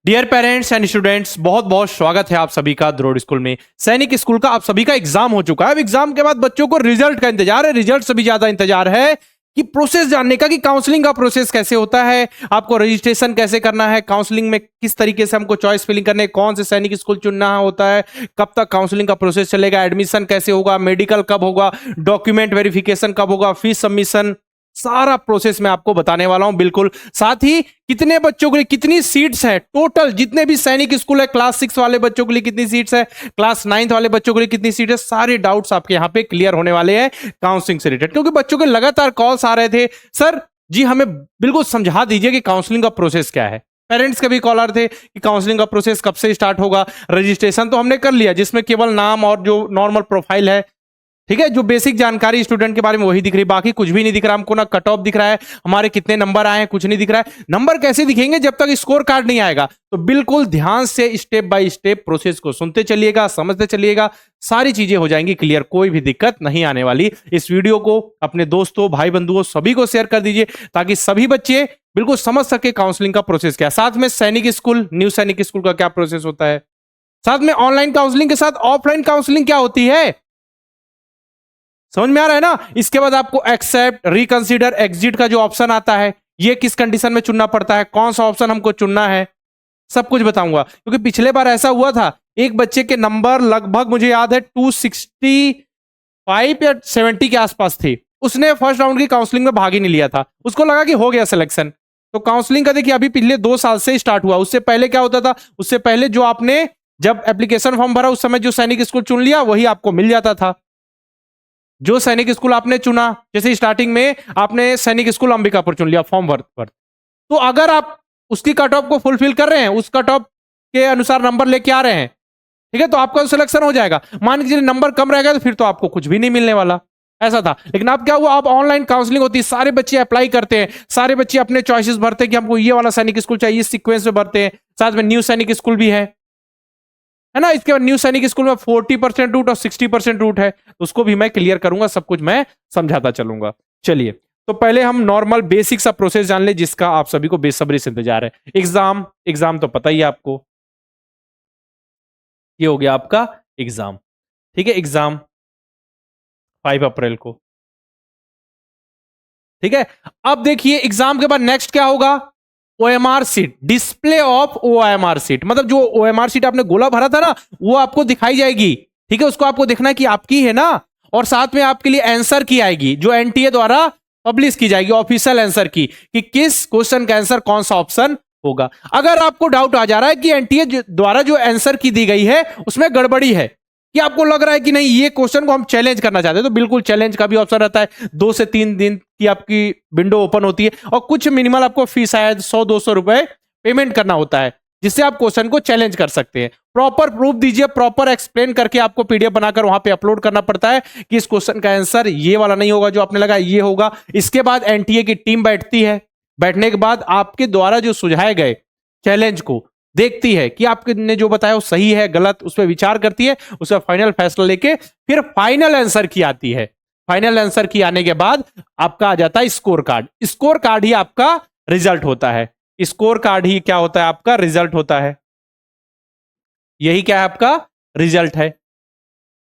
Dear parents and students, बहुत बहुत स्वागत है आप सभी का द्रोड़ स्कूल में। सैनिक स्कूल का आप सभी का एग्जाम हो चुका है। अब एग्जाम के बाद बच्चों को रिजल्ट का इंतजार है। रिजल्ट से भी ज्यादा इंतजार है कि प्रोसेस जानने का, कि काउंसलिंग का प्रोसेस कैसे होता है, आपको रजिस्ट्रेशन कैसे करना है, काउंसलिंग में किस तरीके से हमको चॉइस फिलिंग करने, कौन से सैनिक स्कूल चुनना होता है, कब तक काउंसलिंग का प्रोसेस चलेगा, एडमिशन कैसे होगा, मेडिकल कब होगा, डॉक्यूमेंट वेरिफिकेशन कब होगा, फीस सबमिशन, सारा प्रोसेस मैं आपको बताने वाला हूं। बिल्कुल, साथ ही कितने बच्चों के लिए कितनी सीट्स है, टोटल जितने भी सैनिक स्कूल है, क्लास 6 वाले बच्चों के लिए कितनी सीट्स है, क्लास 9 वाले बच्चों के लिए कितनी सीट है, सारे डाउट्स आपके यहां पे क्लियर होने वाले हैं काउंसलिंग से रिलेटेड। क्योंकि बच्चों के लगातार कॉल्स आ रहे थे, सर जी हमें बिल्कुल समझा दीजिए कि काउंसलिंग का प्रोसेस क्या है। पेरेंट्स के भी कॉल आ रहे थे कि काउंसलिंग का प्रोसेस कब से स्टार्ट होगा। रजिस्ट्रेशन तो हमने कर लिया, जिसमें केवल नाम और जो नॉर्मल प्रोफाइल है, ठीक है, जो बेसिक जानकारी स्टूडेंट के बारे में वही दिख रही है, बाकी कुछ भी नहीं दिख रहा हमको। ना कट ऑफ दिख रहा है, हमारे कितने नंबर आए हैं कुछ नहीं दिख रहा है। नंबर कैसे दिखेंगे जब तक स्कोर कार्ड नहीं आएगा। तो बिल्कुल ध्यान से स्टेप बाय स्टेप प्रोसेस को सुनते चलिएगा, समझते चलिएगा, सारी चीजें हो जाएंगी क्लियर, कोई भी दिक्कत नहीं आने वाली। इस वीडियो को अपने दोस्तों, भाई बंधुओं सभी को शेयर कर दीजिए ताकि सभी बच्चे बिल्कुल समझ सके काउंसलिंग का प्रोसेस क्या है। साथ में सैनिक स्कूल, न्यू सैनिक स्कूल का क्या प्रोसेस होता है, साथ में ऑनलाइन काउंसलिंग के साथ ऑफलाइन काउंसलिंग क्या होती है, समझ में आ रहा है ना। इसके बाद आपको एक्सेप्ट, रिकंसीडर, एग्जिट का जो ऑप्शन आता है, ये किस कंडीशन में चुनना पड़ता है, कौन सा ऑप्शन हमको चुनना है, सब कुछ बताऊंगा। क्योंकि पिछले बार ऐसा हुआ था, एक बच्चे के नंबर लगभग मुझे याद है 265 या 70 के आसपास थे। उसने फर्स्ट राउंड की काउंसलिंग में भाग ही नहीं लिया था, उसको लगा कि हो गया सिलेक्शन। तो काउंसलिंग का देखिए अभी पिछले 2 साल से स्टार्ट हुआ। उससे पहले क्या होता था, उससे पहले जो आपने जब एप्लीकेशन फॉर्म भरा उस समय जो सैनिक स्कूल चुन लिया वही आपको मिल जाता था। जो सैनिक स्कूल आपने चुना, जैसे स्टार्टिंग में आपने सैनिक स्कूल अंबिकापुर चुन लिया फॉर्म भर पर, तो अगर आप उसकी कट ऑफ को फुलफिल कर रहे हैं, उस कट ऑफ के अनुसार नंबर लेके आ रहे हैं, ठीक है, तो आपका सिलेक्शन हो जाएगा। मान लीजिए नंबर कम रहेगा तो फिर तो आपको कुछ भी नहीं मिलने वाला, ऐसा था। लेकिन अब क्या हुआ, अब ऑनलाइन काउंसलिंग होती है, सारे बच्चे अप्लाई करते हैं, सारे बच्चे अपने चॉइसेस भरते हैं कि हमको ये वाला सैनिक स्कूल चाहिए, इस सीक्वेंस में भरते हैं। साथ में न्यू सैनिक स्कूल भी है ना। इसके बाद न्यू सैनिक स्कूल में 40% रूट और 60% रूट है, उसको भी मैं क्लियर करूंगा, सब कुछ मैं समझाता चलूंगा। चलिए, तो पहले हम नॉर्मल बेसिक सा प्रोसेस जान ले जिसका आप सभी को बेसब्री से इंतजार है। एग्जाम तो पता ही है आपको, ये हो गया आपका एग्जाम, ठीक है। एग्जाम 5 अप्रैल को, ठीक है। अब देखिए एग्जाम के बाद नेक्स्ट क्या होगा, OMR sheet, display of OMR sheet, मतलब जो ओएमआर सीट आपने गोला भरा था ना वो आपको दिखाई जाएगी, ठीक है। उसको आपको देखना है कि आपकी है ना, और साथ में आपके लिए आंसर की आएगी जो एनटीए द्वारा पब्लिश की जाएगी, ऑफिशियल आंसर की, कि किस क्वेश्चन का आंसर कौन सा ऑप्शन होगा। अगर आपको डाउट आ जा रहा है कि एनटीए द्वारा जो आंसर की दी गई है उसमें गड़बड़ी है, कि आपको लग रहा है कि नहीं ये क्वेश्चन को हम चैलेंज करना चाहते हैं, तो बिल्कुल चैलेंज का भी ऑप्शन रहता है। 2 से 3 दिन की आपकी विंडो ओपन होती है और कुछ मिनिमल आपको फीस शायद 100-200 रुपए पेमेंट करना होता है, जिससे आप क्वेश्चन को चैलेंज कर सकते हैं। प्रॉपर प्रूफ दीजिए, प्रॉपर एक्सप्लेन करके आपको पीडीएफ बनाकर वहां पे अपलोड करना पड़ता है कि इस क्वेश्चन का आंसर ये वाला नहीं होगा जो आपने लगा, ये होगा। इसके बाद एनटीए की टीम बैठती है, बैठने के बाद आपके द्वारा जो सुझाए गए चैलेंज को देखती है कि आपने जो बताया वो सही है गलत, उस पर विचार करती है, उसका फाइनल फैसला लेके फिर फाइनल आंसर की आती है। फाइनल आंसर की आने के बाद आपका आ जाता है स्कोर कार्ड। स्कोर कार्ड ही आपका रिजल्ट होता है। स्कोर कार्ड ही क्या होता है, आपका रिजल्ट होता है। यही क्या है, आपका रिजल्ट है,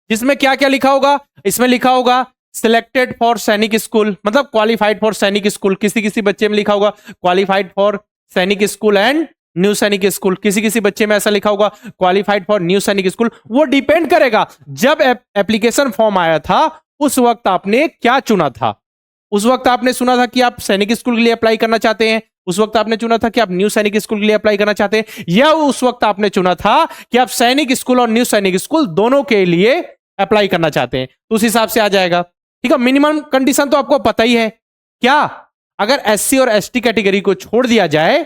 जिसमें क्या क्या लिखा होगा, इसमें लिखा होगा सिलेक्टेड फॉर सैनिक स्कूल, मतलब क्वालिफाइड फॉर सैनिक स्कूल। किसी किसी बच्चे में लिखा होगा क्वालिफाइड फॉर सैनिक स्कूल एंड न्यू सैनिक स्कूल, किसी किसी बच्चे में ऐसा लिखा होगा क्वालिफाइड फॉर न्यू सैनिक स्कूल। वो डिपेंड करेगा जब एप्लीकेशन फॉर्म आया था उस वक्त आपने क्या चुना था। उस वक्त आपने सुना था कि आप सैनिक स्कूल के लिए अप्लाई करना चाहते हैं, उस वक्त आपने चुना था कि आप न्यू सैनिक स्कूल के लिए अप्लाई करना चाहते हैं, या उस वक्त आपने चुना था कि आप सैनिक स्कूल और न्यू सैनिक स्कूल दोनों के लिए अप्लाई करना चाहते हैं, तो उस हिसाब से आ जाएगा, ठीक है। मिनिमम कंडीशन तो आपको पता ही है क्या, अगर एससी और एसटी कैटेगरी को छोड़ दिया जाए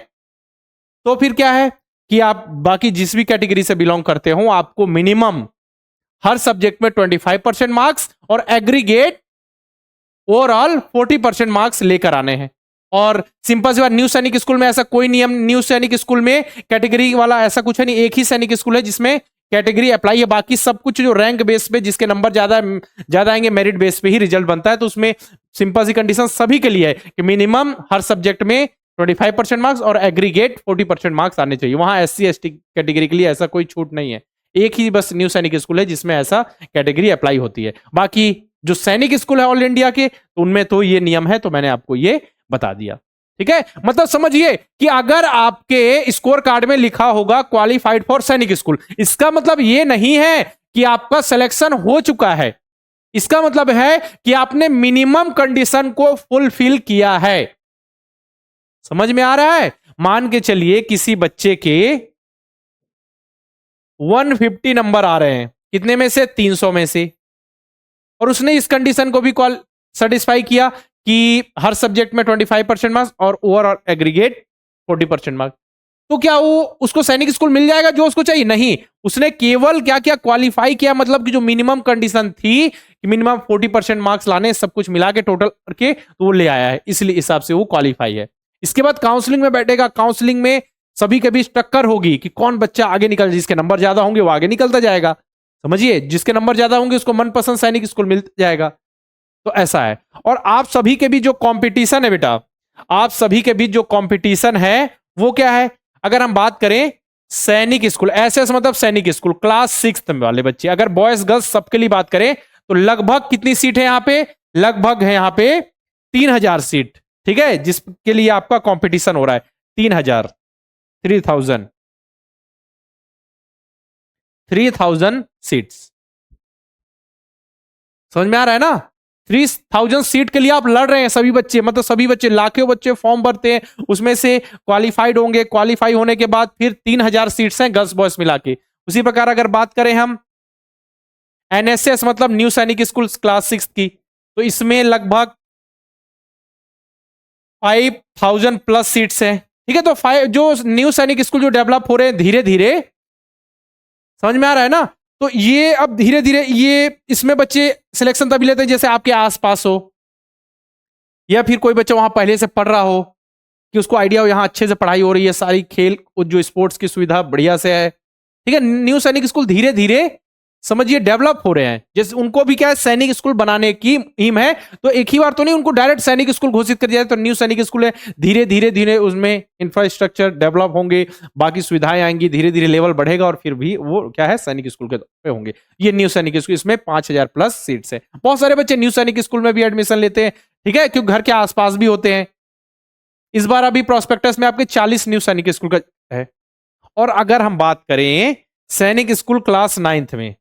तो फिर क्या है कि आप बाकी जिस भी कैटेगरी से बिलोंग करते हो आपको मिनिमम हर सब्जेक्ट में 25% मार्क्स और एग्रीगेट ओवरऑल 40% मार्क्स लेकर आने हैं। और सिंपल सी बात, न्यू सैनिक स्कूल में ऐसा कोई नियम, न्यू सैनिक स्कूल में कैटेगरी वाला ऐसा कुछ है नहीं, एक ही सैनिक स्कूल है जिसमें कैटेगरी अप्लाई है। बाकी सब कुछ जो रैंक बेस पे जिसके नंबर ज्यादा आएंगे, मेरिट बेस पे ही रिजल्ट बनता है। तो उसमें सिंपल सी कंडीशन सभी के लिए है कि मिनिमम हर सब्जेक्ट में 25% मार्क्स और एग्रीगेट 40% मार्क्स आने चाहिए। वहां SC ST कैटेगरी के लिए ऐसा कोई छूट नहीं है। एक ही बस न्यू सैनिक स्कूल है जिसमें ऐसा कैटेगरी अप्लाई होती है। बाकी जो सैनिक स्कूल है ऑल इंडिया के, तो उनमें तो ये नियम है, तो मैंने आपको ये बता दिया। ठीक है, मतलब समझिए कि अगर आपके स्कोर कार्ड में लिखा होगा क्वालिफाइड फॉर सैनिक स्कूल, इसका मतलब ये नहीं है कि आपका सिलेक्शन हो चुका है। इसका मतलब है कि आपने मिनिमम कंडीशन को फुलफिल किया है। समझ में आ रहा है? मान के चलिए किसी बच्चे के 150 नंबर आ रहे हैं, कितने में से? 300 में से, और उसने इस कंडीशन को भी सेटिस्फाई किया कि हर सब्जेक्ट में 25% मार्क्स और ओवरऑल एग्रीगेट 40% मार्क्स, तो क्या वो उसको सैनिक स्कूल मिल जाएगा जो उसको चाहिए? नहीं, उसने केवल क्या क्या क्वालिफाई किया, मतलब कि जो मिनिमम कंडीशन थी कि मिनिमम 40% मार्क्स लाने, सब कुछ मिला के टोटल करके तो वो ले आया है, इसलिए हिसाब से वो क्वालिफाई है। इसके बाद काउंसलिंग में बैठेगा। काउंसलिंग में सभी के बीच टक्कर होगी कि कौन बच्चा आगे निकल, जिसके नंबर ज्यादा होंगे वो आगे निकलता जाएगा। समझिए, जिसके नंबर ज्यादा होंगे उसको मनपसंद सैनिक स्कूल मिल जाएगा। तो ऐसा है। और आप सभी के बीच जो कंपटीशन है बेटा, आप सभी के बीच जो कंपटीशन है वो क्या है? अगर हम बात करें सैनिक स्कूल, SS मतलब सैनिक स्कूल, क्लास 6 वाले बच्चे, अगर बॉयज गर्ल्स सबके लिए बात करें तो लगभग कितनी सीट है यहां पे? लगभग है यहां पे 3000 सीट। ठीक है, जिसके लिए आपका कंपटीशन हो रहा है 3000 3000 सीट्स। समझ में आ रहा है ना? 3000 सीट के लिए आप लड़ रहे हैं सभी बच्चे, मतलब सभी बच्चे, लाखों बच्चे फॉर्म भरते हैं, उसमें से क्वालिफाइड होंगे। क्वालिफाई होने के बाद फिर 3000 सीट्स हैं गर्ल्स बॉयज मिला के। उसी प्रकार अगर बात करें हम NSS मतलब न्यू सैनिक स्कूल क्लास 6 की, तो इसमें लगभग 5000 प्लस सीट्स हैं। ठीक है, तो जो न्यू सैनिक स्कूल जो डेवलप हो रहे हैं धीरे धीरे, समझ में आ रहा है ना? तो ये अब धीरे धीरे ये इसमें बच्चे सिलेक्शन तभी लेते हैं जैसे आपके आसपास हो, या फिर कोई बच्चा वहां पहले से पढ़ रहा हो कि उसको आइडिया हो यहाँ अच्छे से पढ़ाई हो रही है, सारी खेल जो स्पोर्ट्स की सुविधा बढ़िया से है। ठीक है, न्यू सैनिक स्कूल धीरे धीरे समझिए डेवलप हो रहे हैं। जैसे उनको भी क्या है, सैनिक स्कूल बनाने की मुहिम है, तो एक ही बार तो नहीं उनको डायरेक्ट सैनिक स्कूल घोषित कर दिया जाए। तो न्यू सैनिक स्कूल है, धीरे धीरे धीरे उसमें इंफ्रास्ट्रक्चर डेवलप होंगे, बाकी सुविधाएं आएंगी, धीरे धीरे लेवल बढ़ेगा और फिर भी वो क्या है, सैनिक स्कूल के पे होंगे। ये न्यू सैनिक स्कूल, इसमें 5000 प्लस सीट्स है। बहुत सारे बच्चे न्यू सैनिक स्कूल में भी एडमिशन लेते हैं। ठीक है, क्योंकि घर के आसपास भी होते हैं। इस बार अभी प्रोस्पेक्टस में आपके 40 न्यू सैनिक स्कूल का है। और अगर हम बात करें सैनिक स्कूल क्लास 9th में,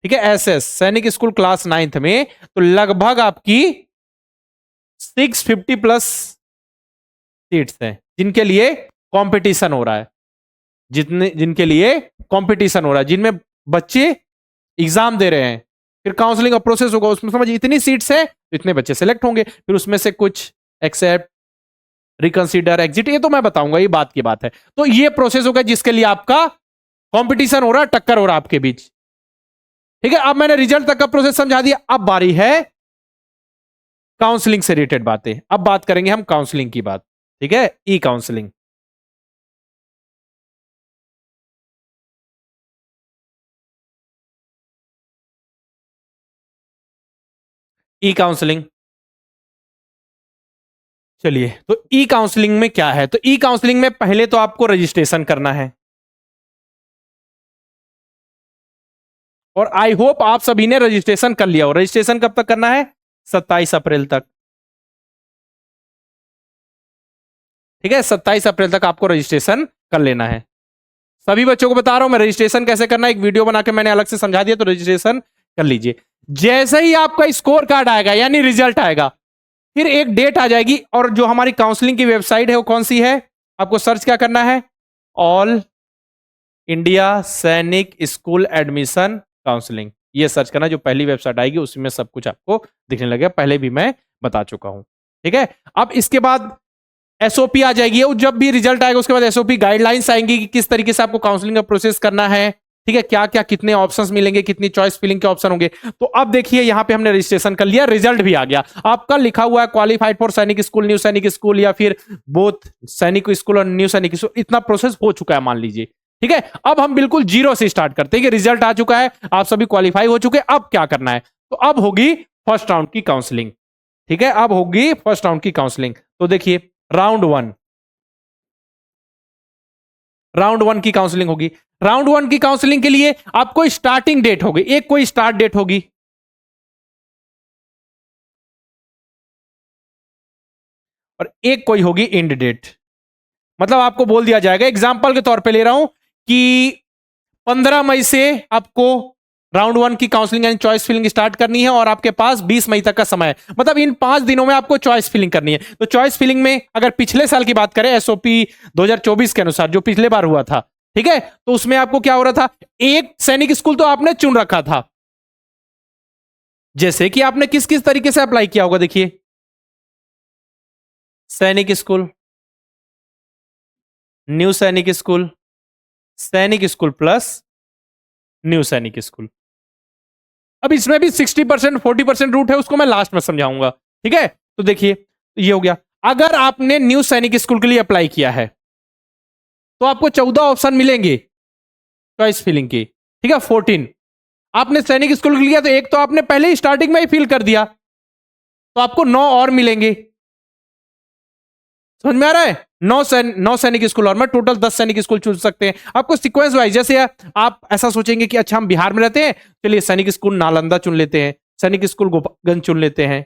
ठीक है, SS सैनिक स्कूल क्लास 9th में, तो लगभग आपकी 650 प्लस सीट्स हैं जिनके लिए कंपटीशन हो रहा है, जिनके लिए कंपटीशन हो रहा है, जिनमें बच्चे एग्जाम दे रहे हैं। फिर काउंसलिंग का प्रोसेस होगा, उसमें समझिए इतनी सीट्स है तो इतने बच्चे सेलेक्ट होंगे, फिर उसमें से कुछ एक्सेप्ट, रिकंसीडर, एग्जिट, ये तो मैं बताऊंगा, ये बात की बात है। तो ये प्रोसेस होगा जिसके लिए आपका कंपटीशन हो रहा है, टक्कर हो रहा है आपके बीच। ठीक है, अब मैंने रिजल्ट तक का प्रोसेस समझा दिया। अब बारी है काउंसलिंग से रिलेटेड बातें। अब बात करेंगे हम काउंसलिंग की बात। ठीक है, ई काउंसलिंग। ई काउंसलिंग, चलिए, तो ई काउंसलिंग में क्या है? तो ई काउंसलिंग में पहले तो आपको रजिस्ट्रेशन करना है, और आई होप आप सभी ने रजिस्ट्रेशन कर लिया हो। रजिस्ट्रेशन कब तक करना है? 27 अप्रैल तक। ठीक है, 27 अप्रैल तक आपको रजिस्ट्रेशन कर लेना है। सभी बच्चों को बता रहा हूं मैं रजिस्ट्रेशन कैसे करना है, एक वीडियो बना के मैंने अलग से समझा दिया, तो रजिस्ट्रेशन कर लीजिए। जैसे ही आपका स्कोर कार्ड आएगा यानी रिजल्ट आएगा, फिर एक डेट आ जाएगी, और जो हमारी काउंसलिंग की वेबसाइट है वो कौन सी है? आपको सर्च क्या करना है? ऑल इंडिया सैनिक स्कूल एडमिशन काउंसलिंग, ये सर्च करना। जो पहली वेबसाइट आएगी उसमें सब कुछ आपको दिखने लगेगा, पहले भी मैं बता चुका हूं। ठीक है, अब इसके बाद SOP आ जाएगी। जब भी रिजल्ट आएगा उसके बाद SOP गाइडलाइंस आएंगी कि किस तरीके से आपको काउंसलिंग का प्रोसेस करना है। ठीक है, क्या क्या कितने ऑप्शंस मिलेंगे, कितनी चॉइस फिलिंग के ऑप्शन होंगे। तो अब देखिए यहां पे हमने रजिस्ट्रेशन कर लिया, रिजल्ट भी आ गया, आपका लिखा हुआ है क्वालिफाइड फॉर सैनिक स्कूल, न्यू सैनिक स्कूल, या फिर बोथ सैनिक स्कूल और न्यू सैनिक स्कूल। इतना प्रोसेस हो चुका है मान लीजिए। ठीक है, अब हम बिल्कुल जीरो से स्टार्ट करते हैं कि रिजल्ट आ चुका है, आप सभी क्वालिफाई हो चुके, अब क्या करना है? तो अब होगी फर्स्ट राउंड की काउंसलिंग। ठीक है, अब होगी फर्स्ट राउंड की काउंसलिंग। तो देखिए राउंड वन की काउंसलिंग होगी। राउंड वन की काउंसलिंग के लिए आपको स्टार्टिंग डेट होगी, एक कोई स्टार्ट डेट होगी और एक कोई होगी एंड डेट। मतलब आपको बोल दिया जाएगा, एग्जांपल के तौर पे ले रहा हूं कि 15 मई से आपको राउंड वन की counselling and choice filling start करनी है और आपके पास 20 मई तक का समय है। मतलब इन 5 दिनों में आपको चॉइस फिलिंग करनी है। तो चॉइस फिलिंग में अगर पिछले साल की बात करें एसओपी 2024 के अनुसार जो पिछले बार हुआ था, ठीक है, तो उसमें आपको क्या हो रहा था, एक सैनिक स्कूल तो आपने चुन रखा था। जैसे कि आपने किस किस तरीके से अप्लाई किया होगा, देखिए सैनिक स्कूल, न्यू सैनिक स्कूल, सैनिक स्कूल प्लस न्यू सैनिक स्कूल। अब इसमें भी 60% 40% रूट है, उसको मैं लास्ट में समझाऊंगा, ठीक है। तो देखिए ये हो गया। अगर आपने न्यू सैनिक स्कूल के लिए अप्लाई किया है तो आपको 14 ऑप्शन मिलेंगे चॉइस फिलिंग की, ठीक है। 14 आपने सैनिक स्कूल के लिया तो एक तो आपने पहले ही स्टार्टिंग में ही फिल कर दिया, तो आपको 9 और मिलेंगे। समझ में आ रहा है? 9 सैनिक स्कूल और मैं टोटल 10 सैनिक स्कूल चुन सकते हैं। आपको सीक्वेंस वाइज, जैसे आप ऐसा सोचेंगे कि अच्छा हम बिहार में रहते हैं, चलिए सैनिक स्कूल नालंदा चुन लेते हैं, सैनिक स्कूल गोपालगंज चुन लेते हैं,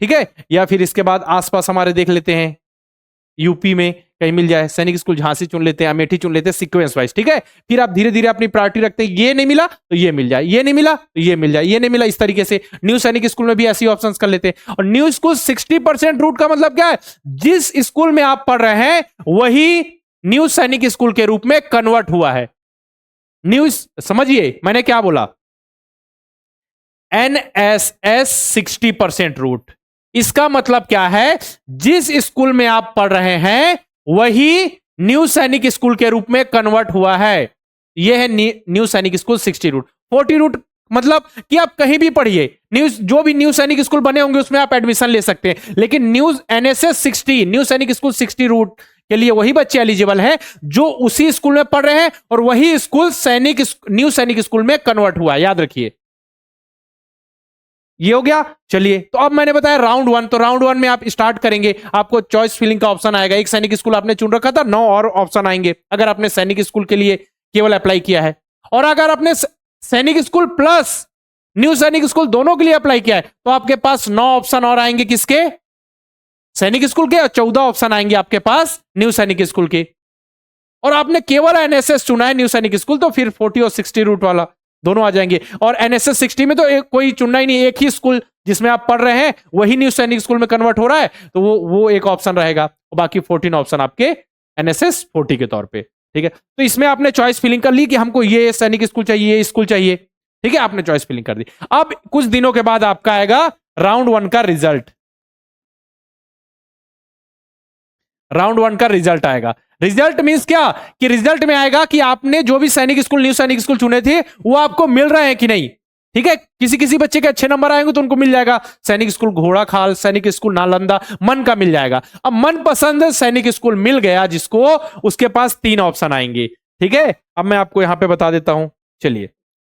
ठीक है। या फिर इसके बाद आसपास हमारे देख लेते हैं, यूपी में कहीं मिल जाए सैनिक स्कूल, झांसी चुन लेते हैं, अमेठी चुन लेते हैं, सीक्वेंस वाइज, ठीक है। फिर आप धीरे धीरे अपनी प्रायोरिटी रखते हैं, ये नहीं मिला तो ये मिल जाए, ये नहीं मिला तो ये मिल जाए, ये नहीं मिला, इस तरीके से न्यू सैनिक स्कूल में भी ऐसी ऑप्शंस कर लेते हैं। और न्यू स्कूल 60% रूट का मतलब क्या है, जिस स्कूल में आप पढ़ रहे हैं वही न्यू सैनिक स्कूल के रूप में कन्वर्ट हुआ है। न्यू, समझिए मैंने क्या बोला, एनएसएस 60% रूट, इसका मतलब क्या है, जिस स्कूल में आप पढ़ रहे हैं वही न्यू सैनिक स्कूल के रूप में कन्वर्ट हुआ है। यह है न्यू सैनिक स्कूल 60 रूट। 40 रूट मतलब कि आप कहीं भी पढ़िए, न्यू जो भी न्यू सैनिक स्कूल बने होंगे उसमें आप एडमिशन ले सकते हैं। लेकिन न्यू एनएसएस 60, न्यू सैनिक स्कूल 60 रूट के लिए वही बच्चे एलिजिबल हैं जो उसी स्कूल में पढ़ रहे हैं और वही स्कूल न्यू सैनिक स्कूल में कन्वर्ट हुआ है, याद रखिए। ये हो गया। चलिए, तो अब मैंने बताया राउंड वन, तो राउंड वन में आप स्टार्ट करेंगे, आपको चॉइस फिलिंग का ऑप्शन आएगा। एक सैनिक स्कूल आपने चुन रखा था, 9 और ऑप्शन आएंगे अगर आपने सैनिक स्कूल के लिए केवल अप्लाई किया है। और अगर आपने सैनिक स्कूल प्लस न्यू सैनिक स्कूल दोनों के लिए अप्लाई किया है तो आपके पास 9 ऑप्शन और आएंगे, किसके, सैनिक स्कूल के, और 14 ऑप्शन आएंगे आपके पास न्यू सैनिक स्कूल के। और आपने केवल एनएसएस चुना है न्यू सैनिक स्कूल, तो फिर 40 और 60 रूट वाला दोनों आ जाएंगे। और एनएसएस 60 में तो कोई चुनना ही नहीं, एक ही स्कूल जिसमें आप पढ़ रहे हैं वही न्यू सैनिक स्कूल में कन्वर्ट हो रहा है, तो वो एक ऑप्शन रहेगा और बाकी 14 ऑप्शन आपके एनएसएस 40 के तौर पे, ठीक है। तो इसमें आपने चॉइस फिलिंग कर ली कि हमको ये सैनिक स्कूल चाहिए, ये स्कूल चाहिए, ठीक है, आपने चॉइस फिलिंग कर दी। अब कुछ दिनों के बाद आपका आएगा राउंड वन का रिजल्ट। राउंड वन का रिजल्ट आएगा। रिजल्ट मींस क्या, कि रिजल्ट में आएगा कि आपने जो भी सैनिक स्कूल न्यू सैनिक स्कूल चुने थे वो आपको मिल रहे हैं कि नहीं, ठीक है। किसी किसी बच्चे के अच्छे नंबर आएंगे तो उनको मिल जाएगा सैनिक स्कूल घोड़ाखाल, सैनिक स्कूल नालंदा, मन का मिल जाएगा। अब मनपसंद सैनिक स्कूल मिल गया जिसको, उसके पास 3 ऑप्शन आएंगे, ठीक है। अब मैं आपको यहां पे बता देता हूं। चलिए,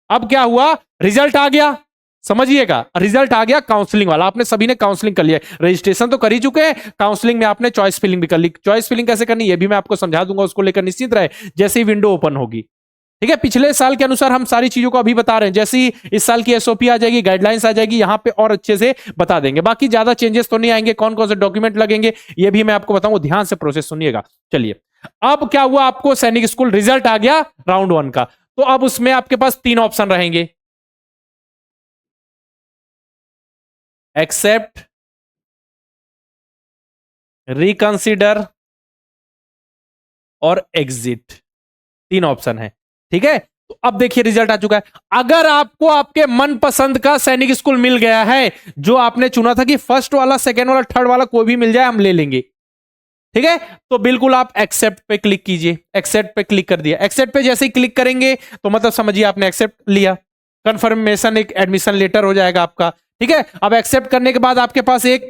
अब क्या हुआ, रिजल्ट आ गया, समझिएगा, रिजल्ट आ गया काउंसलिंग वाला। आपने सभी ने काउंसलिंग कर लिया, रजिस्ट्रेशन तो कर ही चुके हैं, काउंसलिंग में आपने चॉइस फिलिंग भी कर ली। चॉइस फिलिंग कैसे करनी है ये भी मैं आपको समझा दूंगा, उसको लेकर निश्चित रहे जैसे ही विंडो ओपन होगी, ठीक है। पिछले साल के अनुसार हम सारी चीजों को अभी बता रहे हैं, जैसे ही इस साल की एसओपी आ जाएगी, गाइडलाइंस आ जाएगी, यहां पे और अच्छे से बता देंगे। बाकी ज्यादा चेंजेस तो नहीं आएंगे, कौन कौन से डॉक्यूमेंट लगेंगे ये भी मैं आपको बताऊंगा, ध्यान से प्रोसेस सुनिएगा। चलिए, अब क्या हुआ, आपको सैनिक स्कूल रिजल्ट आ गया राउंड वन का, तो अब उसमें आपके पास 3 ऑप्शन रहेंगे, एक्सेप्ट, रिकंसिडर और एग्जिट, 3 ऑप्शन है, ठीक है। तो अब देखिए रिजल्ट आ चुका है। अगर आपको आपके मनपसंद का सैनिक स्कूल मिल गया है, जो आपने चुना था कि फर्स्ट वाला, सेकंड वाला, थर्ड वाला कोई भी मिल जाए हम ले लेंगे, ठीक है, तो बिल्कुल आप एक्सेप्ट पे क्लिक कीजिए। एक्सेप्ट पे क्लिक कर दिया, एक्सेप्ट पे जैसे ही क्लिक करेंगे तो मतलब समझिए आपने एक्सेप्ट लिया, कंफर्मेशन, एक एडमिशन लेटर हो जाएगा आपका, ठीक है। अब एक्सेप्ट करने के बाद आपके पास एक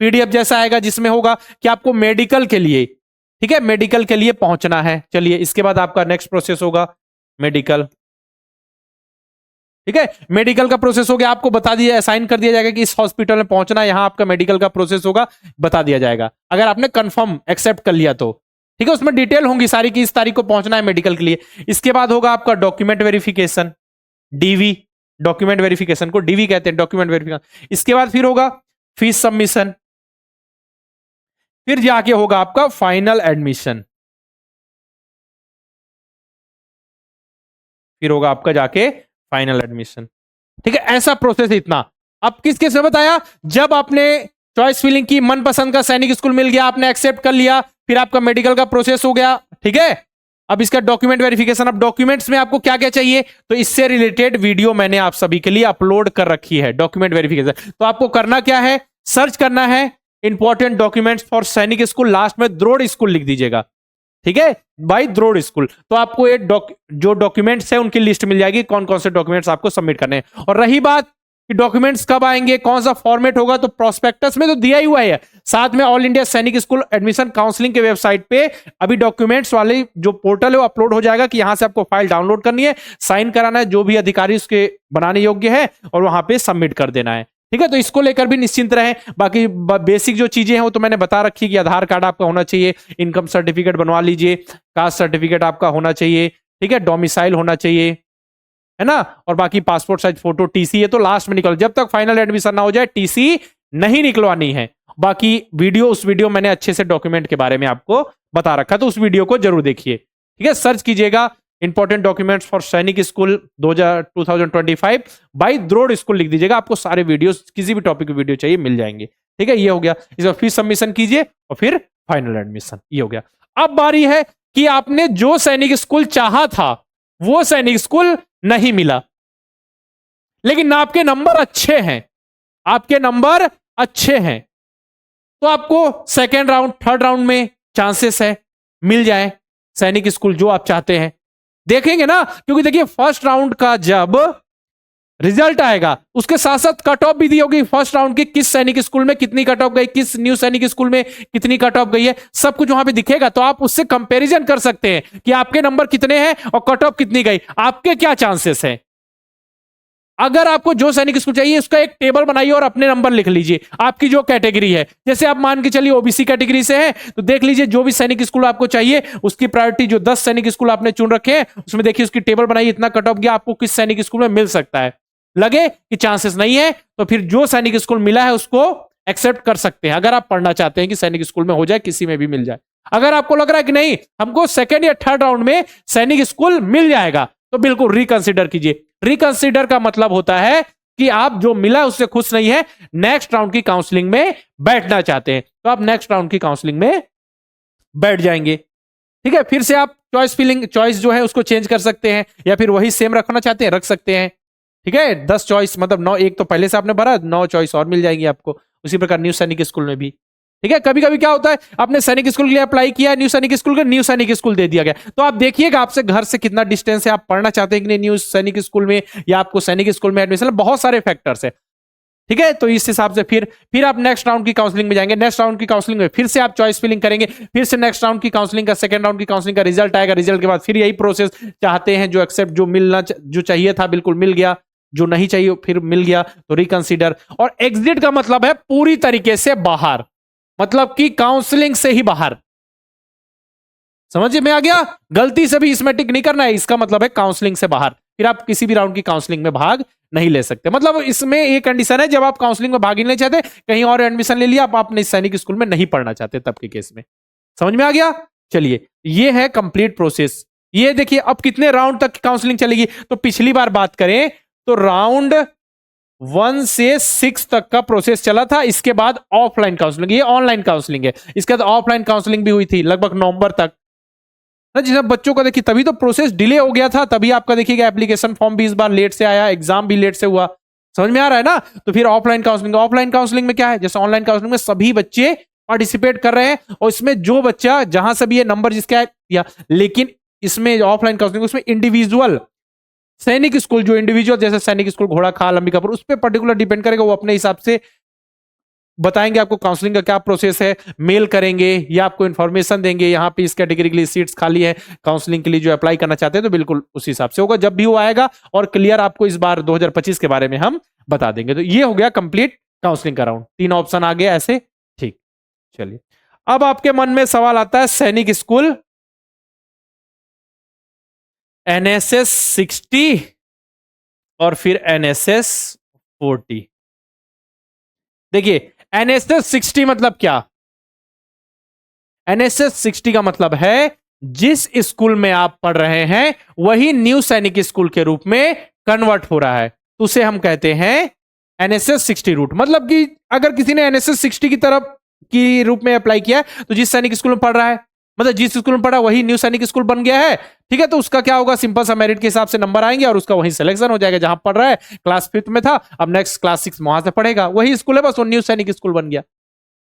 पीडीएफ जैसा आएगा जिसमें होगा कि आपको मेडिकल के लिए, ठीक है, मेडिकल के लिए पहुंचना है। चलिए, इसके बाद आपका नेक्स्ट प्रोसेस होगा मेडिकल, ठीक है। मेडिकल का प्रोसेस हो गया, आपको बता दिया, असाइन कर दिया जाएगा कि इस हॉस्पिटल में पहुंचना, यहां आपका मेडिकल का प्रोसेस होगा, बता दिया जाएगा अगर आपने कंफर्म एक्सेप्ट कर लिया तो। ठीक है, उसमें डिटेल होंगी सारी कि इस तारीख को पहुंचना है मेडिकल के लिए। इसके बाद होगा आपका document verification, DV, document verification को डीवी कहते हैं, डॉक्यूमेंट वेरिफिकेशन। इसके बाद फिर होगा फीस सबमिशन, फिर जाके होगा आपका फाइनल एडमिशन, फिर होगा आपका जाके फाइनल एडमिशन। ठीक है, ऐसा प्रोसेस है इतना। अब किस केस में बताया, जब आपने चॉइस फिलिंग की, मनपसंद का सैनिक स्कूल मिल गया, आपने एक्सेप्ट कर लिया, फिर आपका मेडिकल का प्रोसेस हो गया। ठीक है, अब इसका डॉक्यूमेंट वेरिफिकेशन। अब डॉक्यूमेंट्स में आपको क्या क्या चाहिए, तो इससे रिलेटेड वीडियो मैंने आप सभी के लिए अपलोड कर रखी है, डॉक्यूमेंट वेरिफिकेशन। तो आपको करना क्या है, सर्च करना है इंपॉर्टेंट डॉक्यूमेंट्स फॉर सैनिक स्कूल, लास्ट में द्रोड़ स्कूल लिख दीजिएगा। ठीक है, बाई द्रोड़ स्कूल। तो आपको ये जो डॉक्यूमेंट्स है उनकी लिस्ट मिल जाएगी, कौन कौन से डॉक्यूमेंट्स आपको सबमिट करने हैं। और रही बात कि डॉक्यूमेंट्स कब आएंगे, कौन सा फॉर्मेट होगा, तो प्रोस्पेक्टस में तो दिया ही हुआ है, साथ में ऑल इंडिया सैनिक स्कूल एडमिशन काउंसलिंग के वेबसाइट पे अभी डॉक्यूमेंट्स वाले जो पोर्टल है वो अपलोड हो जाएगा कि यहां से आपको फाइल डाउनलोड करनी है, साइन कराना है, जो भी अधिकारी उसके बनाने योग्य है, और वहां पे सबमिट कर देना है। ठीक है, तो इसको लेकर भी निश्चिंत रहे। बाकी बेसिक जो चीजें हैं वो तो मैंने बता रखी है कि आधार कार्ड आपका होना चाहिए, इनकम सर्टिफिकेट बनवा लीजिए, कास्ट सर्टिफिकेट आपका होना चाहिए, ठीक है, डोमिसाइल होना चाहिए, है ना, और बाकी पासपोर्ट साइज फोटो, टीसी है तो लास्ट में निकल, जब तक फाइनल एडमिशन ना हो जाए टीसी नहीं निकलवानी है। बाकी उस वीडियो मैंने अच्छे से डॉक्यूमेंट के बारे में आपको बता रखा, तो उस वीडियो को जरूर देखिए। ठीक है, सर्च कीजिएगा इंपॉर्टेंट डॉक्यूमेंट्स फॉर सैनिक स्कूल 2025 बाई द्रोड़ स्कूल लिख दीजिएगा, आपको सारे वीडियोस, किसी भी टॉपिक की वीडियो चाहिए मिल जाएंगे। ठीक है, ये हो गया, इसका फीस सबमिशन कीजिए और फिर फाइनल एडमिशन, ये हो गया। अब बारी है कि आपने जो सैनिक स्कूल चाहा था वो सैनिक स्कूल नहीं मिला, लेकिन आपके नंबर अच्छे हैं, आपके नंबर अच्छे हैं, तो आपको सेकेंड राउंड, थर्ड राउंड में चांसेस है मिल जाए सैनिक स्कूल जो आप चाहते हैं। देखेंगे ना, क्योंकि देखिए फर्स्ट राउंड का जब रिजल्ट आएगा उसके साथ साथ कट ऑफ भी दी होगी, फर्स्ट राउंड की किस सैनिक स्कूल में कितनी कट ऑफ गई, किस न्यू सैनिक स्कूल में कितनी कट ऑफ गई है, सब कुछ वहां पे दिखेगा। तो आप उससे कंपैरिजन कर सकते हैं कि आपके नंबर कितने हैं और कट ऑफ कितनी गई, आपके क्या चांसेस हैं। अगर आपको जो सैनिक स्कूल चाहिए उसका एक टेबल बनाइए और अपने नंबर लिख लीजिए, आपकी जो कैटेगरी है, जैसे आप मान के चलिए ओबीसी कैटेगरी से है, तो देख लीजिए जो भी सैनिक स्कूल आपको चाहिए उसकी प्रायोरिटी, जो 10 सैनिक स्कूल आपने चुन रखे हैं उसमें देखिए उसकी टेबल बनाइए, इतना कट ऑफ गया, आपको किस सैनिक स्कूल में मिल सकता है। लगे कि चांसेस नहीं है तो फिर जो सैनिक स्कूल मिला है उसको एक्सेप्ट कर सकते हैं, अगर आप पढ़ना चाहते हैं कि सैनिक स्कूल में हो जाए, किसी में भी मिल जाए। अगर आपको लग रहा है कि नहीं हमको सेकेंड या थर्ड राउंड में सैनिक स्कूल मिल जाएगा, तो बिल्कुल रिकंसिडर कीजिए। रिकंसिडर का मतलब होता है कि आप जो मिला उससे खुश नहीं है, नेक्स्ट राउंड की काउंसलिंग में बैठना चाहते हैं, तो आप नेक्स्ट राउंड की काउंसलिंग में बैठ जाएंगे। ठीक है, फिर से आप चॉइस जो है उसको चेंज कर सकते हैं, या फिर वही सेम रखना चाहते हैं रख सकते हैं। ठीक है, 10 चॉइस मतलब 9, एक तो पहले से आपने भरा, 9 चॉइस और मिल जाएंगी आपको। उसी प्रकार न्यू सैनिक स्कूल में भी। ठीक है, कभी कभी क्या होता है आपने सैनिक स्कूल के लिए अप्लाई किया, न्यू सैनिक स्कूल दे दिया गया, तो आप देखिएगा आपसे घर से कितना डिस्टेंस है, आप पढ़ना चाहते हैं कि नहीं न्यू सैनिक स्कूल में, या आपको सैनिक स्कूल में एडमिशन, बहुत सारे फैक्टर्स है। ठीक है, तो इस हिसाब से फिर आप नेक्स्ट राउंड की काउंसलिंग में जाएंगे, नेक्स्ट राउंड की काउंसलिंग में फिर से आप चॉइस फिलिंग करेंगे, फिर से नेक्स्ट राउंड की काउंसलिंग का, सेकंड राउंड की काउंसलिंग का रिजल्ट आएगा, रिजल्ट के बाद फिर यही प्रोसेस, चाहते हैं जो एक्सेप्ट, जो मिलना जो चाहिए था बिल्कुल मिल गया, जो नहीं चाहिए फिर मिल गया तो रिकंसीडर। और एग्जिट का मतलब है पूरी तरीके से बाहर, मतलब कि काउंसलिंग से ही बाहर। समझ में आ गया, गलती से भी इसमें टिक नहीं करना है, इसका मतलब है काउंसलिंग से बाहर, फिर आप किसी भी राउंड की काउंसलिंग में भाग नहीं ले सकते। मतलब इसमें एक कंडीशन है, जब आप काउंसलिंग में भाग ही नहीं चाहते, कहीं और एडमिशन ले लिया, आप अपने सैनिक स्कूल में नहीं पढ़ना चाहते, तब के केस में। समझ में आ गया, चलिए ये है कंप्लीट प्रोसेस। ये देखिए अब कितने राउंड तक काउंसलिंग चलेगी, तो पिछली बार बात करें तो राउंड 1 से 6 तक का प्रोसेस चला था, इसके बाद ऑफलाइन काउंसलिंग, ये ऑनलाइन काउंसलिंग है, इसके बाद ऑफलाइन काउंसलिंग भी हुई थी लगभग नवंबर तक। जिस बच्चों को देखिए तभी तो प्रोसेस डिले हो गया था, तभी आपका देखिएगा एप्लीकेशन फॉर्म भी इस बार लेट से आया, एग्जाम भी लेट से हुआ। समझ में आ रहा है ना, तो फिर ऑफलाइन काउंसलिंग में क्या है, जैसे ऑनलाइन काउंसलिंग में सभी बच्चे पार्टिसिपेट कर रहे हैं, और इसमें जो बच्चा जहां से भी ये नंबर जिसका है, लेकिन इसमें ऑफलाइन काउंसलिंग उसमें इंडिविजुअल सैनिक स्कूल, जो इंडिविजुअल जैसे सैनिक स्कूल घोड़ा खाल अंबिकापुर, उस पर पर्टिकुलर डिपेंड करेगा, वो अपने हिसाब से बताएंगे आपको काउंसलिंग का क्या प्रोसेस है, मेल करेंगे या आपको इन्फॉर्मेशन देंगे, यहाँ पे इस कैटेगरी के लिए सीट्स खाली है, काउंसलिंग के लिए जो अप्लाई करना चाहते हैं, तो बिल्कुल उस हिसाब से होगा जब भी वो आएगा। और क्लियर आपको इस बार 2025 के बारे में हम बता देंगे। तो ये हो गया कंप्लीट काउंसलिंग का राउंड, 3 ऑप्शन आ गए ऐसे। ठीक, चलिए अब आपके मन में सवाल आता है सैनिक स्कूल एनएसएस 60 और फिर एनएसएस 40। देखिए एनएसएस 60 मतलब क्या? एनएसएस 60 का मतलब है जिस स्कूल में आप पढ़ रहे हैं वही न्यू सैनिक स्कूल के रूप में कन्वर्ट हो रहा है, तो उसे हम कहते हैं एनएसएस 60 रूट। मतलब कि अगर किसी ने एनएसएस 60 की तरफ की रूप में अप्लाई किया है तो जिस सैनिक स्कूल में पढ़ रहा है, मतलब जिस स्कूल में पढ़ा वही न्यू सैनिक स्कूल बन गया है, ठीक है। तो उसका क्या होगा, सिंपल सा मेरिट के हिसाब से नंबर आएंगे और उसका वही सिलेक्शन हो जाएगा जहां पढ़ रहा है। क्लास 5 में था, अब नेक्स्ट क्लास 6 वहां से पढ़ेगा, वही स्कूल है, बस वो न्यू सैनिक स्कूल बन गया।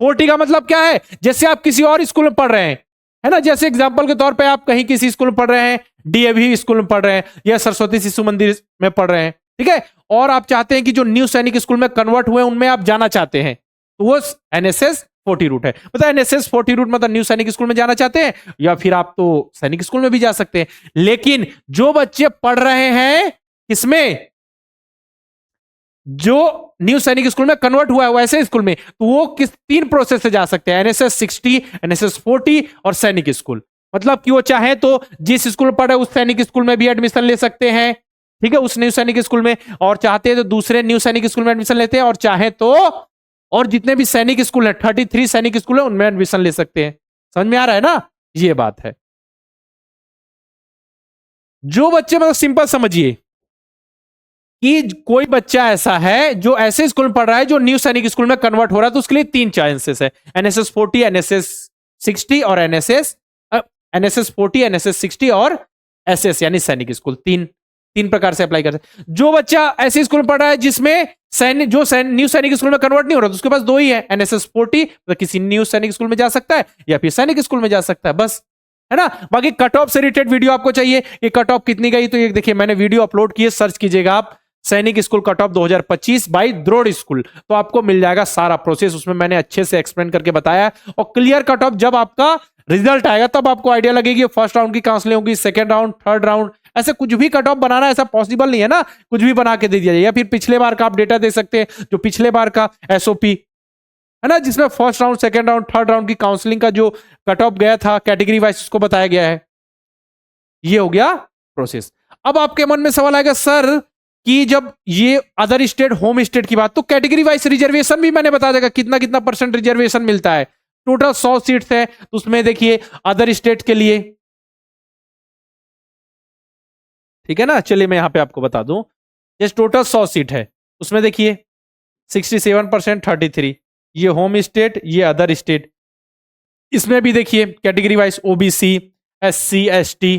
40 का मतलब क्या है, जैसे आप किसी और स्कूल में पढ़ रहे हैं, है ना, जैसे एग्जांपल के तौर पे आप कहीं किसी स्कूल में पढ़ रहे हैं, डीएवी स्कूल में पढ़ रहे हैं या सरस्वती शिशु मंदिर में पढ़ रहे हैं, ठीक है, और आप चाहते हैं कि जो न्यू सैनिक स्कूल में कन्वर्ट हुए उनमें आप जाना चाहते हैं, तो वो एनएसएस 40 रूट है। मतलब एनएसएस 40 रूट मतलब न्यू सैनिक स्कूल में जाना चाहते हैं, या फिर आप तो सैनिक स्कूल में भी जा सकते हैं। लेकिन जो बच्चे पढ़ रहे हैं इसमें, जो न्यू सैनिक स्कूल में कन्वर्ट हुआ है वैसे स्कूल में, तो वो किस 3 प्रोसेस से जा सकते हैं, एनएसएस 60, एनएसएस 40 और सैनिक स्कूल। मतलब कि वो चाहे तो जिस स्कूल में पढ़े उस सैनिक स्कूल में भी एडमिशन ले सकते हैं, ठीक है, उस न्यू सैनिक स्कूल में, और चाहते हैं तो दूसरे न्यू सैनिक स्कूल में एडमिशन लेते हैं, और चाहे तो और जितने भी सैनिक स्कूल है 33 सैनिक स्कूल है उनमें एडमिशन ले सकते हैं। समझ में आ रहा है ना, ये बात है। जो बच्चे, मतलब सिंपल समझिए कि कोई बच्चा ऐसा है जो ऐसे स्कूल में पढ़ रहा है जो न्यू सैनिक स्कूल में कन्वर्ट हो रहा है, तो उसके लिए 3 चांसेस है, एनएसएस 40, एनएसएस 60 और एनएसएस 40, एनएसएस 60 और एसएस यानी सैनिक स्कूल। तीन प्रकार से अप्लाई कर सकते। जो बच्चा ऐसे स्कूल में पढ़ रहा है जिसमें न्यू सैनिक स्कूल में कन्वर्ट नहीं हो रहा, तो उसके पास 2 ही है, एनएसएस 40 तो किसी न्यू सैनिक स्कूल में जा सकता है या फिर सैनिक स्कूल में जा सकता है, बस, है ना। बाकी कट ऑफ से रिलेटेड वीडियो आपको चाहिए कि कट ऑफ कितनी गई, तो ये देखिए मैंने वीडियो अपलोड किए, सर्च कीजिएगा आप Sainik school cut off 2025 by द्रोड़ स्कूल, तो आपको मिल जाएगा सारा प्रोसेस, उसमें मैंने अच्छे से एक्सप्लेन करके बताया। और क्लियर कट ऑफ जब आपका रिजल्ट आएगा तब आपको आइडिया लगेगी फर्स्ट राउंड की काउंसलिंग होगी, सेकंड राउंड, थर्ड राउंड, ऐसे कुछ भी कट ऑफ बनाना ऐसा पॉसिबल नहीं है ना, कुछ भी बना के दे दिया जाए। या फिर पिछले बार का आप डेटा दे सकते हैं, जो पिछले बार का एसओपी है ना, जिसमें first round, second round, third round की काउंसलिंग का जो कट ऑफ गया था कैटेगरी वाइज, उसको बताया गया है। ये हो गया प्रोसेस। अब आपके मन में सवाल आएगा सर कि जब ये अदर स्टेट होम स्टेट की बात, तो कैटेगरी वाइज रिजर्वेशन भी मैंने बता देगा कितना कितना % रिजर्वेशन मिलता है। टोटल 100 सीट्स है, तो उसमें देखिए अदर स्टेट के लिए, ठीक है ना, चलिए मैं यहां पे आपको बता दूं, ये टोटल 100 सीट है, उसमें देखिए 67% 33, ये होम स्टेट, ये अदर स्टेट। इसमें भी देखिए category wise OBC, SC, ST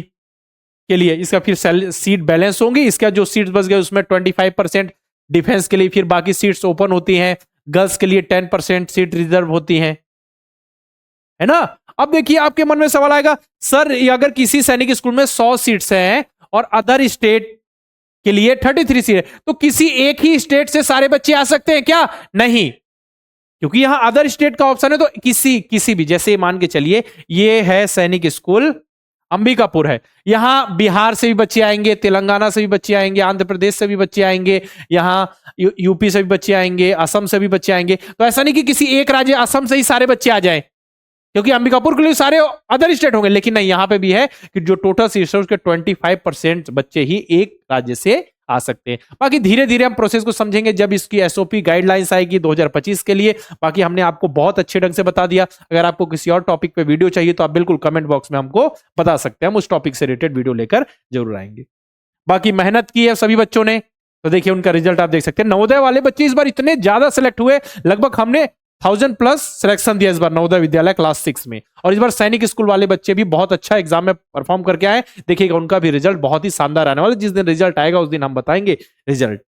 के लिए इसका फिर सीट बैलेंस होंगी, इसका जो सीट्स बच गए उसमें 25% डिफेंस के लिए, फिर बाकी सीट्स ओपन होती हैं, गर्ल्स के लिए 10% सीट रिजर्व होती हैं, है ना। अब देखिए आपके मन में सवाल आएगा सर अगर किसी सैनिक स्कूल में 100 सीट्स हैं और अदर स्टेट के लिए 33 सीट है, तो किसी एक ही स्टेट से सारे बच्चे आ सकते हैं क्या? नहीं, क्योंकि यहां अदर स्टेट का ऑप्शन है, तो किसी भी, जैसे मान के चलिए ये है सैनिक स्कूल अंबिकापुर है, यहां बिहार से भी बच्चे आएंगे, तेलंगाना से भी बच्चे आएंगे, आंध्र प्रदेश से भी बच्चे आएंगे, यहां यूपी से भी बच्चे आएंगे, असम से भी बच्चे आएंगे। तो ऐसा नहीं कि किसी एक राज्य असम से ही सारे बच्चे आ जाएं, क्योंकि अंबिकापुर के लिए सारे अदर स्टेट होंगे, लेकिन नहीं, यहां पे भी है कि जो टोटल सीट्स है उसके 25% बच्चे ही एक राज्य से आ सकते हैं। बाकी धीरे धीरे हम प्रोसेस को समझेंगे जब इसकी एसओपी गाइडलाइंस आएगी 2025 के लिए। बाकी हमने आपको बहुत अच्छे ढंग से बता दिया। अगर आपको किसी और टॉपिक पे वीडियो चाहिए तो आप बिल्कुल कमेंट बॉक्स में हमको बता सकते हैं, हम उस टॉपिक से रिलेटेड वीडियो लेकर जरूर आएंगे। बाकी मेहनत की है सभी बच्चों ने, तो देखिए उनका रिजल्ट आप देख सकते हैं। नवोदय वाले बच्चे इस बार इतने ज्यादा सेलेक्ट हुए, लगभग हमने 1000+ सिलेक्शन दिया इस बार नवोदय विद्यालय क्लास 6 में। और इस बार सैनिक स्कूल वाले बच्चे भी बहुत अच्छा एग्जाम में परफॉर्म करके आए, देखिएगा उनका भी रिजल्ट बहुत ही शानदार आने वाला है। जिस दिन रिजल्ट आएगा उस दिन हम बताएंगे रिजल्ट,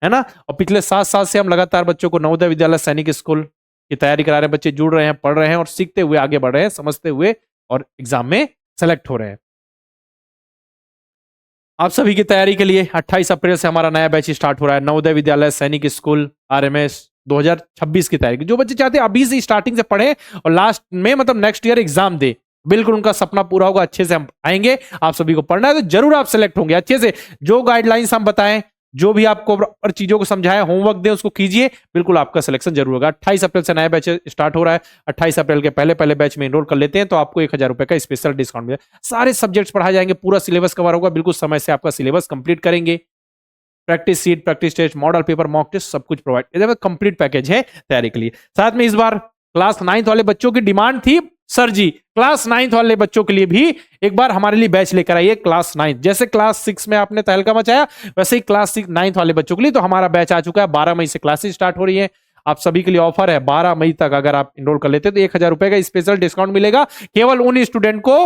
है ना। और पिछले 7 साल से हम लगातार बच्चों को नवोदय विद्यालय सैनिक स्कूल की तैयारी करा रहे हैं, बच्चे जुड़ रहे हैं, पढ़ रहे हैं और सीखते हुए आगे बढ़ रहे हैं, समझते हुए और एग्जाम में सेलेक्ट हो रहे हैं। आप सभी की तैयारी के लिए 28 अप्रैल से हमारा नया बैच स्टार्ट हो रहा है, नवोदय विद्यालय सैनिक स्कूल RMS 2026 की तैयारी। जो बच्चे चाहते हैं अभी से स्टार्टिंग से पढ़े और लास्ट में मतलब नेक्स्ट ईयर एग्जाम दे, बिल्कुल उनका सपना पूरा होगा। अच्छे से हम आएंगे, आप सभी को पढ़ना है तो जरूर आप सिलेक्ट होंगे अच्छे से। जो गाइडलाइंस हम बताएं, जो भी आपको और चीजों को समझाया, होमवर्क दें उसको कीजिए, बिल्कुल आपका सिलेक्शन जरूर होगा। 28 अप्रैल से नया बैच स्टार्ट हो रहा है। 28 अप्रैल के पहले बैच में एनरोल कर लेते हैं तो आपको 1000 रुपए का स्पेशल डिस्काउंट मिलेगा। सारे सब्जेक्ट्स पढ़ाए जाएंगे, पूरा सिलेबस कवर होगा, बिल्कुल समय से आपका सिलेबस कंप्लीट करेंगे। Practice sheet, practice test, model paper, mock test सब कुछ प्रोवाइड, कंप्लीट पैकेज है तैयारी के लिए। साथ में इस बार क्लास 9th वाले बच्चों की डिमांड थी, सर जी क्लास 9th वाले बच्चों के लिए भी एक बार हमारे लिए बैच लेकर आइए क्लास 9th। जैसे क्लास 6 में आपने तहलका मचाया, वैसे ही क्लास 9th वाले बच्चों के लिए तो हमारा बैच आ चुका है। 12 मई से क्लासेस स्टार्ट हो रही है। आप सभी के लिए ऑफर है, 12 मई तक अगर आप इनरोल कर लेते हैं तो 1000 रुपए का स्पेशल डिस्काउंट मिलेगा केवल उन स्टूडेंट को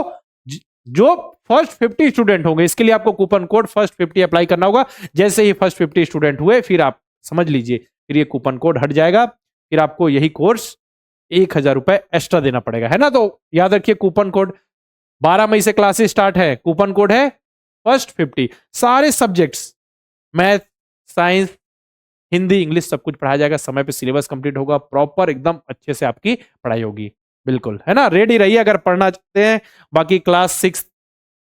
जो फर्स्ट 50 स्टूडेंट होंगे। इसके लिए आपको कूपन कोड फर्स्ट 50 अप्लाई करना होगा। जैसे ही फर्स्ट 50 स्टूडेंट हुए फिर आप समझ लीजिए, फिर ये कूपन कोड हट जाएगा, फिर आपको यही कोर्स 1000 रुपए एक्स्ट्रा देना पड़ेगा, है ना। तो याद रखिए कूपन कोड, 12 मई से क्लासेस स्टार्ट है, कूपन कोड है फर्स्ट 50। सारे subjects math, science, Hindi, English सब कुछ पढ़ाया जाएगा। समय पे सिलेबस कंप्लीट होगा, प्रॉपर एकदम अच्छे से आपकी पढ़ाई होगी, बिल्कुल, है ना। रेडी रहिए अगर पढ़ना चाहते हैं। बाकी क्लास 6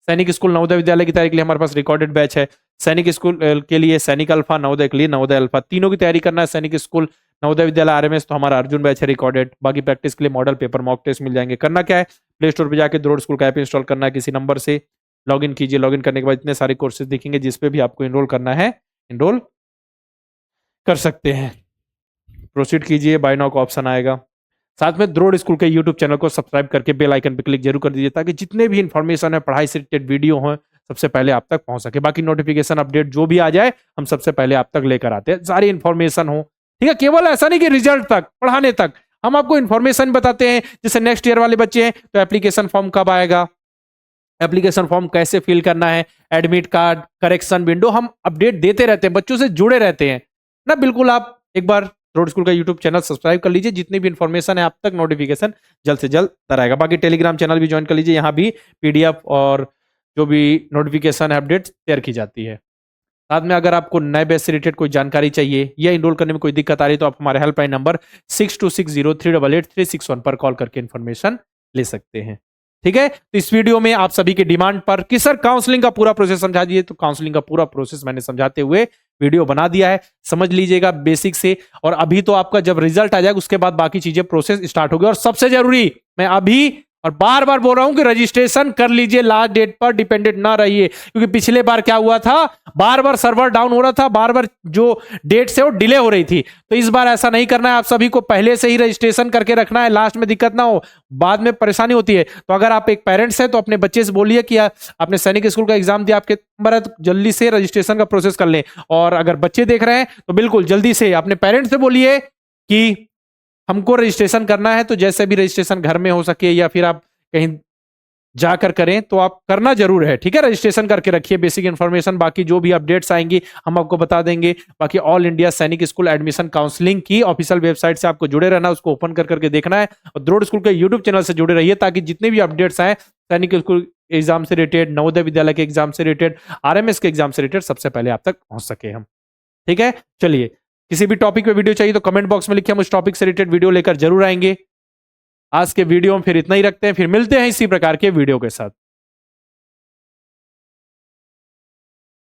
सैनिक स्कूल नवोदय विद्यालय की तैयारी के लिए हमारे पास रिकॉर्डेड बैच है। सैनिक स्कूल के लिए सैनिक अल्फा, नवोदय के लिए नवोदय अल्फा, तीनों की तैयारी करना है। सैनिक स्कूल, नवोदय विद्यालय, आरएमएस तो हमारा अर्जुन बैच है रिकॉर्डेड। बाकी प्रैक्टिस के लिए मॉडल पेपर, मॉक टेस्ट मिल जाएंगे। करना क्या है, प्ले स्टोर पर जाकर द्रोड़ स्कूल का ऐप इंस्टॉल करना है, किसी नंबर से लॉगिन कीजिए। लॉगिन करने के बाद इतने सारे कोर्सेज दिखेंगे, जिसपे भी आपको इनरोल करना है इनरोल कर सकते हैं। प्रोसीड कीजिए, बाय नाउ का ऑप्शन आएगा। साथ में द्रोड़ स्कूल के यूट्यूब चैनल को सब्सक्राइब करके बेल आइकन पर क्लिक जरूर कर दीजिए, ताकि जितने भी इंफॉर्मेशन है, पढ़ाई से रिलेटेड वीडियो हो, सबसे पहले आप तक पहुंच सके। बाकी नोटिफिकेशन अपडेट जो भी आ जाए हम सबसे पहले आप तक लेकर आते हैं, सारी इंफॉर्मेशन हो, ठीक है। केवल ऐसा नहीं कि रिजल्ट तक, पढ़ाने तक हम आपको इंफॉर्मेशन बताते हैं। जैसे नेक्स्ट ईयर वाले बच्चे हैं तो एप्लीकेशन फॉर्म कब आएगा, एप्लीकेशन फॉर्म कैसे फिल करना है, एडमिट कार्ड, करेक्शन विंडो, हम अपडेट देते रहते हैं, बच्चों से जुड़े रहते हैं ना। बिल्कुल आप एक बार रोड स्कूल का यूट्यूब चैनल सब्सक्राइब कर लीजिए, जितनी भी इंफॉर्मेशन है आप तक नोटिफिकेशन जल्द से जल्द आएगा। बाकी टेलीग्राम चैनल भी ज्वाइन कर लीजिए, यहाँ भी पीडीएफ और जो भी नोटिफिकेशन है अपडेट शेयर की जाती है। साथ में अगर आपको नए बैच से रिलेटेड कोई जानकारी चाहिए या इनरोल करने में कोई दिक्कत आ रही है तो आप हमारे हेल्पलाइन नंबर 6260388361 पर कॉल करके इन्फॉर्मेशन ले सकते हैं, ठीक है। तो इस वीडियो में आप सभी की डिमांड पर कि सर काउंसलिंग का पूरा प्रोसेस समझा दीजिए, तो काउंसलिंग का पूरा प्रोसेस मैंने समझाते हुए वीडियो बना दिया है, समझ लीजिएगा बेसिक से। और अभी तो आपका जब रिजल्ट आ जाएगा उसके बाद बाकी चीजें प्रोसेस स्टार्ट होगी। और सबसे जरूरी, मैं अभी और बार बार बोल रहा हूं कि रजिस्ट्रेशन कर लीजिए, लास्ट डेट पर डिपेंडेंट ना रहिए। क्योंकि पिछले बार क्या हुआ था, बार बार सर्वर डाउन हो रहा था, बार बार जो डेट से वो डिले हो रही थी। तो इस बार ऐसा नहीं करना है, आप सभी को पहले से ही रजिस्ट्रेशन करके रखना है, लास्ट में दिक्कत ना हो, बाद में परेशानी होती है। तो अगर आप एक पेरेंट्स है तो अपने बच्चे से बोलिए कि आपने सैनिक स्कूल का एग्जाम दिया, आपके नंबर है, तो जल्दी से रजिस्ट्रेशन का प्रोसेस कर लें। और अगर बच्चे देख रहे हैं तो बिल्कुल जल्दी से अपने पेरेंट्स से बोलिए कि हमको रजिस्ट्रेशन करना है। तो जैसे भी रजिस्ट्रेशन घर में हो सके या फिर आप कहीं जाकर करें तो आप करना जरूर है, ठीक है। रजिस्ट्रेशन करके रखिए, बेसिक इंफॉर्मेशन, बाकी जो भी अपडेट्स आएंगी हम आपको बता देंगे। बाकी ऑल इंडिया सैनिक स्कूल एडमिशन काउंसलिंग की ऑफिशियल वेबसाइट से आपको जुड़े रहना, उसको ओपन कर करके देखना है। और द्रोड़ स्कूल के यूट्यूब चैनल से जुड़े रहिए, ताकि जितने भी अपडेट्स आए सैनिक स्कूल एग्जाम से रिलेटेड, नवोदय विद्यालय के एग्जाम से रिलेटेड, आरएमएस के एग्जाम से रिलेटेड, सबसे पहले आप तक पहुंच सके हम, ठीक है। चलिए, किसी भी टॉपिक पे वीडियो चाहिए तो कमेंट बॉक्स में लिखिए, हम उस टॉपिक से रिलेटेड वीडियो लेकर जरूर आएंगे। आज के वीडियो में फिर इतना ही रखते हैं, फिर मिलते हैं इसी प्रकार के वीडियो के साथ।